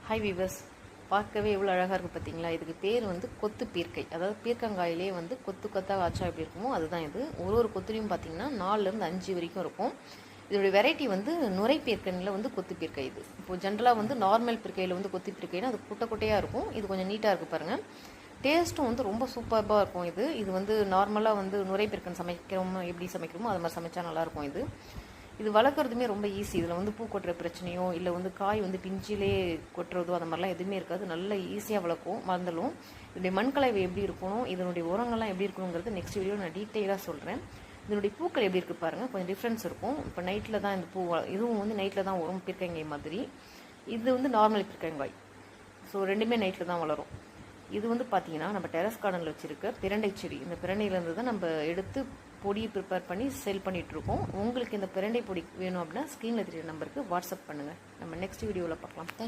Hi viewers, பார்க்கவே எவ்வளோ அழகாக இருக்குது பார்த்தீங்களா. இதுக்கு பேர் வந்து கொத்து பீர்க்கை. அதாவது பீர்க்கங்காயிலே வந்து கொத்து கொத்தாக ஆச்சா எப்படி இருக்குமோ அதுதான் இது. ஒரு கொத்துலையும் பார்த்தீங்கன்னா 4லேருந்து 5 வரைக்கும் இருக்கும். இதோடைய வெரைட்டி வந்து நுரை பீர்க்கனில் வந்து கொத்து பீர்க்கை. இது இப்போது ஜென்ரலாக வந்து நார்மல் பீர்க்கையில் வந்து கொத்து பீர்க்கைன்னா அது குட்டை குட்டையாக இருக்கும். இது கொஞ்சம் நீட்டாக இருக்குது பாருங்கள். டேஸ்ட்டும் வந்து ரொம்ப சூப்பராக இருக்கும். இது வந்து நார்மலாக வந்து நுரை பீர்க்கன் சமைக்கிறோமோ எப்படி சமைக்கிறோமோ அது மாதிரி சமைச்சா நல்லாயிருக்கும். இது வளர்க்குறதுமே ரொம்ப ஈஸி. இதில் வந்து பூ கொட்டுற பிரச்சனையோ இல்லை வந்து காய் வந்து பிஞ்சிலே கொட்டுறதோ அந்த மாதிரிலாம் எதுவுமே இருக்காது. நல்ல ஈஸியாக வளர்க்கும், மறந்துடும். இதனுடைய மண்கலவை எப்படி இருக்கணும், இதனுடைய உரங்கள்லாம் எப்படி இருக்கணுங்கிறது நெக்ஸ்ட் வீடியோ நான் டீட்டெயிலாக சொல்கிறேன். இதனுடைய பூக்கள் எப்படி இருக்குது பாருங்கள், கொஞ்சம் டிஃப்ரென்ஸ் இருக்கும். இப்போ நைட்டில் தான் இந்த பூ, இதுவும் வந்து நைட்டில் தான் வரும் பீர்க்கங்காய் மாதிரி. இது வந்து நார்மல் பீர்க்கங்காய். ஸோ ரெண்டுமே நைட்டில் தான் வளரும். இது வந்து பார்த்தீங்கன்னா நம்ம டெரஸ் கார்டனில் வச்சுருக்க பிரண்டை செடி. இந்த பிரண்டையிலேருந்து தான் நம்ம எடுத்து பொடியை ப்ரிப்பேர் பண்ணி சேல் பண்ணிகிட்ருக்கோம். உங்களுக்கு இந்த பிரண்டை பொடி வேணும் அப்படின்னா ஸ்க்ரீனில் தெரியுற நம்பருக்கு வாட்ஸ்அப் பண்ணுங்கள். நம்ம நெக்ஸ்ட் வீடியோவில் பார்க்கலாம். தேங்க்யூ.